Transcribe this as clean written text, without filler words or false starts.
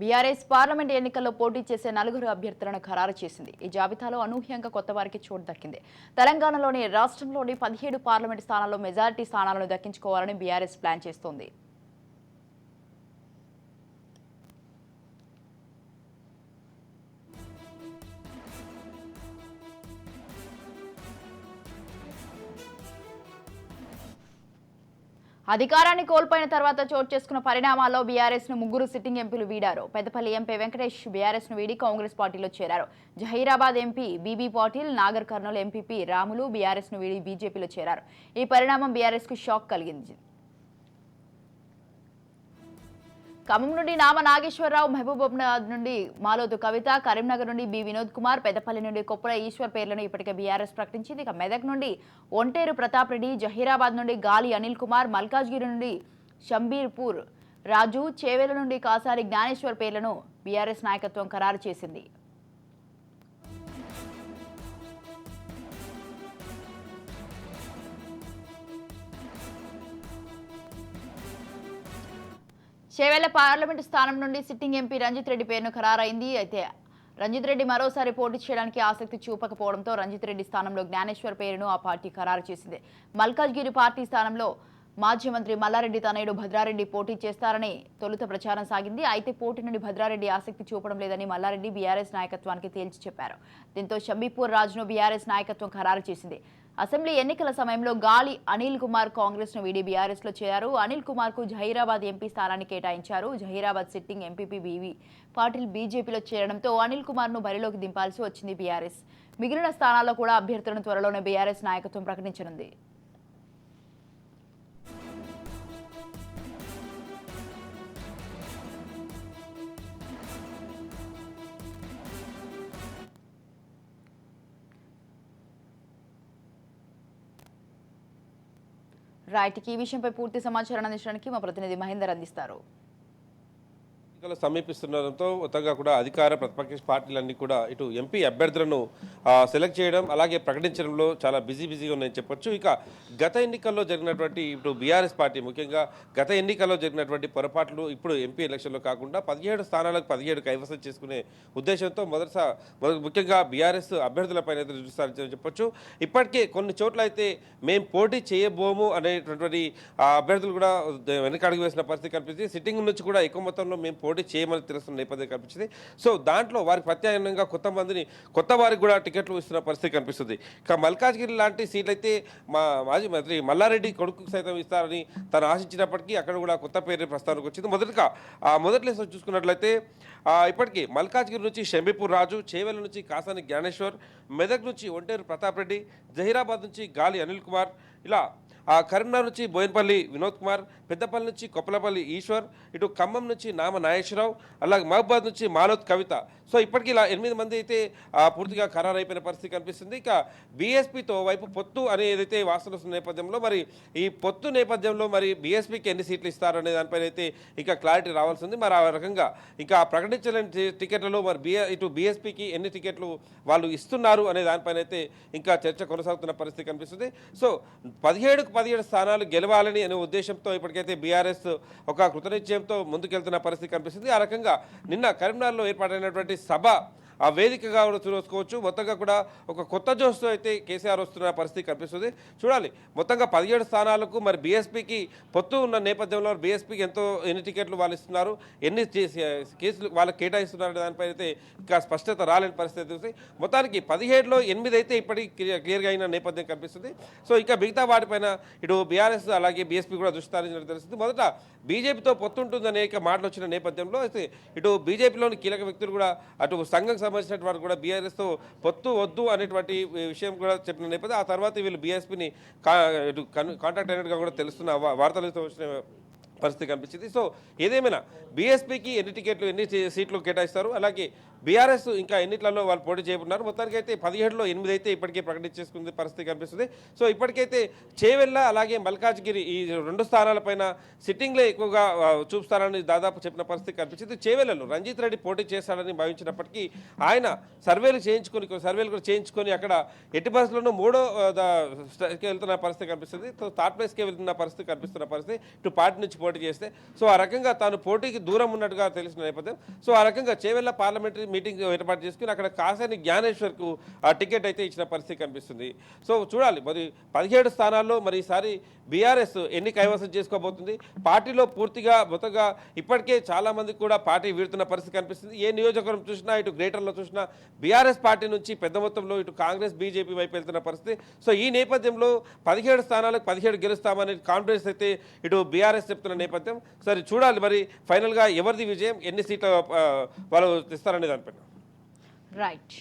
BRS parliament ఎన్నికల్లో పోటీ చేసే 4 అభ్యర్థులను ఖరారు చేసింది. ఈ జాబితాలో అనూహ్యంగా కొత్త వారికి చోటు దక్కింది. తెలంగాణలోని రాష్ట్రంలోని 17 పార్లమెంట్ స్థానాల్లో మెజారిటీ స్థానాలను దక్కించుకోవాలని బీఆర్ఎస్ ప్లాన్ చేస్తోంది. అధికారాన్ని కోల్పోయిన తర్వాత చోటు చేసుకున్న పరిణామాల్లో బీఆర్ఎస్ ను 3 సిట్టింగ్ ఎంపీలు వీడారు. పెద్దపల్లి ఎంపీ వెంకటేష్ బీఆర్ఎస్ ను వీడి కాంగ్రెస్ పార్టీలో చేరారు. Zaheerabad MP BB Patil, Nagarkurnool MPP Ramulu BRS ను వీడి బీజేపీలో చేరారు. ఈ పరిణామం బీఆర్ఎస్ కు షాక్ కలిగింది. ఖమ్మం నుండి నామ నాగేశ్వరరావు, మహబూబాబాద్ నుండి మాలోతు కవిత, కరీంనగర్ నుండి బి వినోద్ కుమార్, పెద్దపల్లి నుండి కొప్పుల ఈశ్వర్ పేర్లను ఇప్పటికే బీఆర్ఎస్ ప్రకటించింది. ఇక మెదక్ నుండి ఒంటేరు ప్రతాప్ రెడ్డి, జహీరాబాద్ నుండి గాలి అనిల్ కుమార్, మల్కాజ్గిరి నుండి షంబీర్పూర్ రాజు, చేవేల నుండి కాసారి జ్ఞానేశ్వర్ పేర్లను బీఆర్ఎస్ నాయకత్వం ఖరారు చేసింది. చేవేళ్ల పార్లమెంటు స్థానం నుండి సిట్టింగ్ ఎంపీ రంజిత్ రెడ్డి పేరును ఖరారైంది. అయితే రంజిత్ రెడ్డి మరోసారి పోటీ చేయడానికి ఆసక్తి చూపకపోవడంతో రంజిత్ రెడ్డి స్థానంలో జ్ఞానేశ్వర్ పేరును ఆ పార్టీ ఖరారు చేసింది. మల్కాజ్గిరి పార్టీ స్థానంలో మాజీ మంత్రి మల్లారెడ్డి తనయుడు భద్రారెడ్డి పోటీ చేస్తారని తొలుత ప్రచారం సాగింది. అయితే పోటీ నుండి భద్రారెడ్డి ఆసక్తి చూపడం లేదని మల్లారెడ్డి బీఆర్ఎస్ నాయకత్వానికి తేల్చి చెప్పారు. దీంతో షంబీపూర్ రాజును బీఆర్ఎస్ నాయకత్వం ఖరారు చేసింది. అసెంబ్లీ ఎన్నికల సమయంలో గాలి అనిల్ కుమార్ కాంగ్రెస్ ను వీడి బీఆర్ఎస్ లో చేరారు. అనిల్ కుమార్ కు జహీరాబాద్ ఎంపీ స్థానాన్ని కేటాయించారు. జహీరాబాద్ సిట్టింగ్ ఎంపీపీ బీవీ పాటిల్ బీజేపీలో చేరడంతో అనిల్ కుమార్ ను బరిలోకి దింపాల్సి వచ్చింది బీఆర్ఎస్. మిగిలిన స్థానాల్లో కూడా అభ్యర్థులను త్వరలోనే బీఆర్ఎస్ నాయకత్వం ప్రకటించనుంది. రైట్, ఈ విషయంపై పూర్తి సమాచారం అందించడానికి మా ప్రతినిధి మహేందర్ అందిస్తారు. ఎన్నికలు సమీపిస్తుండటంతో మొత్తంగా కూడా అధికార ప్రతిపక్ష పార్టీలన్నీ కూడా ఇటు ఎంపీ అభ్యర్థులను సెలెక్ట్ చేయడం అలాగే ప్రకటించడంలో చాలా బిజీగా ఉన్నాయని చెప్పొచ్చు. ఇక గత ఎన్నికల్లో జరిగినటువంటి ఇటు బీఆర్ఎస్ పార్టీ ముఖ్యంగా గత ఎన్నికల్లో జరిగినటువంటి పొరపాట్లు ఇప్పుడు ఎంపీ ఎలక్షన్లో కాకుండా 17 స్థానాలకు 17 కైవసం చేసుకునే ఉద్దేశంతో ముఖ్యంగా బీఆర్ఎస్ అభ్యర్థులపైన దృష్టి చెప్పొచ్చు. ఇప్పటికే కొన్ని చోట్ల అయితే మేము పోటీ చేయబోము అనేటటువంటి అభ్యర్థులు కూడా వెనకడుగు వేసిన పరిస్థితి కనిపిస్తుంది. సిట్టింగ్ నుంచి కూడా ఎక్కువ మొత్తంలో మేము పోటీ చేయమని తెలుస్తున్న నేపథ్యం కనిపించింది. సో దాంట్లో వారికి ప్రత్యామ్నాయంగా కొత్త వారికి కూడా టికెట్లు ఇస్తున్న పరిస్థితి కనిపిస్తుంది. ఇక మల్కాజ్గిరి లాంటి సీట్లు అయితే మాజీ మంత్రి మల్లారెడ్డి కొడుకు సైతం ఇస్తారని తను ఆశించినప్పటికీ అక్కడ కూడా కొత్త పేరు ప్రస్తావనకు వచ్చింది. మొదటి లిస్ట్ చూసుకున్నట్లయితే ఇప్పటికీ మల్కాజ్గిరి నుంచి షంబీపూర్ రాజు, చేవెల నుంచి కాసాని జ్ఞానేశ్వర్, మెదక్ నుంచి ఒంటేరు ప్రతాప్ రెడ్డి, జహీరాబాద్ నుంచి గాలి అనిల్ కుమార్, ఇలా కరీంనగర్ నుంచి బోయినపల్లి వినోద్ కుమార్, పెద్దపల్లి నుంచి కొప్పలపల్లి ఈశ్వర్, ఇటు ఖమ్మం నుంచి నామ నాగేశ్వరరావు, అలాగే మహబూబాద్ నుంచి మాలోత్ కవిత. సో ఇప్పటికీ ఇలా 8 మంది అయితే పూర్తిగా ఖరారు అయిపోయిన పరిస్థితి కనిపిస్తుంది. ఇక బీఎస్పీతో వైపు పొత్తు అనే ఏదైతే వార్తలు వస్తున్న నేపథ్యంలో మరి ఈ పొత్తు నేపథ్యంలో మరి బీఎస్పీకి ఎన్ని సీట్లు ఇస్తారు అనే దానిపైన అయితే ఇంకా క్లారిటీ రావాల్సి ఉంది. మరి ఆ రకంగా ఇంకా ప్రకటించలేని టికెట్లలో మరి ఇటు బీఎస్పీకి ఎన్ని టికెట్లు వాళ్ళు ఇస్తున్నారు అనే దానిపైన అయితే ఇంకా చర్చ కొనసాగుతున్న పరిస్థితి కనిపిస్తుంది. సో 17 స్థానాలు గెలవాలని అనే ఉద్దేశంతో ఇప్పటికైతే బీఆర్ఎస్ ఒక కృతనిశ్చయంతో ముందుకెళ్తున్న పరిస్థితి కనిపిస్తుంది. ఆ రకంగా నిన్న కరీంనగర్లో ఏర్పాటైనటువంటి సభ ఆ వేదికగా కూడా చూసుకోవచ్చు. మొత్తంగా కూడా ఒక కొత్త జోష్తో అయితే కేసీఆర్ వస్తున్న పరిస్థితి కనిపిస్తుంది. చూడాలి మొత్తంగా 17 స్థానాలకు మరి బీఎస్పీకి పొత్తు ఉన్న నేపథ్యంలో బీఎస్పీకి ఎన్ని టికెట్లు వాళ్ళు ఇస్తున్నారు, ఎన్ని కేసులు వాళ్ళకి కేటాయిస్తున్నారు దానిపై అయితే ఇంకా స్పష్టత రాలేని పరిస్థితి చూసి మొత్తానికి 17లో 8 అయితే ఇప్పటికీ క్లియర్గా అయిన నేపథ్యం కనిపిస్తుంది. సో ఇంకా మిగతా వాటిపైన ఇటు బీఆర్ఎస్ అలాగే బీఎస్పీ కూడా దృష్టి సారించినట్టు తెలుస్తుంది. మొదట బీజేపీతో పొత్తు ఉంటుందనే మాటలు వచ్చిన నేపథ్యంలో అయితే ఇటు బీజేపీలోని కీలక వ్యక్తులు కూడా అటు సంఘం సంబంధించిన వారు కూడా బీఆర్ఎస్తో పొత్తు వద్దు అనేటువంటి విషయం కూడా చెప్పిన నేపథ్యం ఆ తర్వాత వీళ్ళు బీఎస్పీని కాంటాక్ట్ అయినట్టుగా కూడా తెలుస్తున్న వార్తలతో వచ్చిన పరిస్థితి కనిపించింది. సో ఏదేమైనా బీఎస్పీకి ఎన్ని టికెట్లు ఎన్ని సీట్లు కేటాయిస్తారు, అలాగే బీఆర్ఎస్ ఇంకా ఎన్నిట్లలో వాళ్ళు పోటీ చేయబోతున్నారు. మొత్తానికి అయితే 17లో 8 అయితే ఇప్పటికే ప్రకటించేసుకునే పరిస్థితి కనిపిస్తుంది. సో ఇప్పటికైతే చేవెళ్ళ అలాగే మల్కాజ్గిరి ఈ 2 స్థానాలపైన సిట్టింగ్లే ఎక్కువగా చూపుతారని దాదాపు చెప్పిన పరిస్థితి కనిపించింది. చేవెళ్ళలో రంజిత్ రెడ్డి పోటీ చేస్తాడని భావించినప్పటికీ ఆయన సర్వేలు కూడా చేయించుకొని అక్కడ ఎట్టి పరిస్థితుల్లోనూ 3వ స్థాయికి వెళ్తున్న పరిస్థితి కనిపిస్తుంది. సో థర్డ్ ప్లేస్కే వెళ్తున్న పరిస్థితి కనిపిస్తున్న పరిస్థితి ఇటు పార్టీ నుంచి పోటీ చేస్తే. సో ఆ రకంగా తాను పోటీకి దూరం ఉన్నట్టుగా తెలిసిన నేపథ్యం. సో ఆ రకంగా చేవెళ్ళ పార్లమెంటరీ మీటింగ్ ఏర్పాటు చేసుకుని అక్కడ కాసాని జ్ఞానేశ్వర్కు ఆ టికెట్ అయితే ఇచ్చిన పరిస్థితి కనిపిస్తుంది. సో చూడాలి మరి 17 స్థానాల్లో మరి ఈసారి బీఆర్ఎస్ ఎన్ని కైవసం చేసుకోబోతుంది. పార్టీలో పూర్తిగా మొత్తంగా ఇప్పటికే చాలా మందికి కూడా పార్టీ వీడుతున్న పరిస్థితి కనిపిస్తుంది. ఏ నియోజకవర్గం చూసినా ఇటు గ్రేటర్లో చూసినా బీఆర్ఎస్ పార్టీ నుంచి పెద్ద మొత్తంలో ఇటు కాంగ్రెస్ బీజేపీ వైపు వెళ్తున్న పరిస్థితి. సో ఈ నేపథ్యంలో 17 స్థానాలకు 17 గెలుస్తామనే కాన్ఫిడెన్స్ అయితే ఇటు బీఆర్ఎస్ చెప్తున్న నేపథ్యం. సరే చూడాలి మరి ఫైనల్గా ఎవరిది విజయం, ఎన్ని సీట్ల వాళ్ళు ఇస్తారనే దానిపైన. రైట్.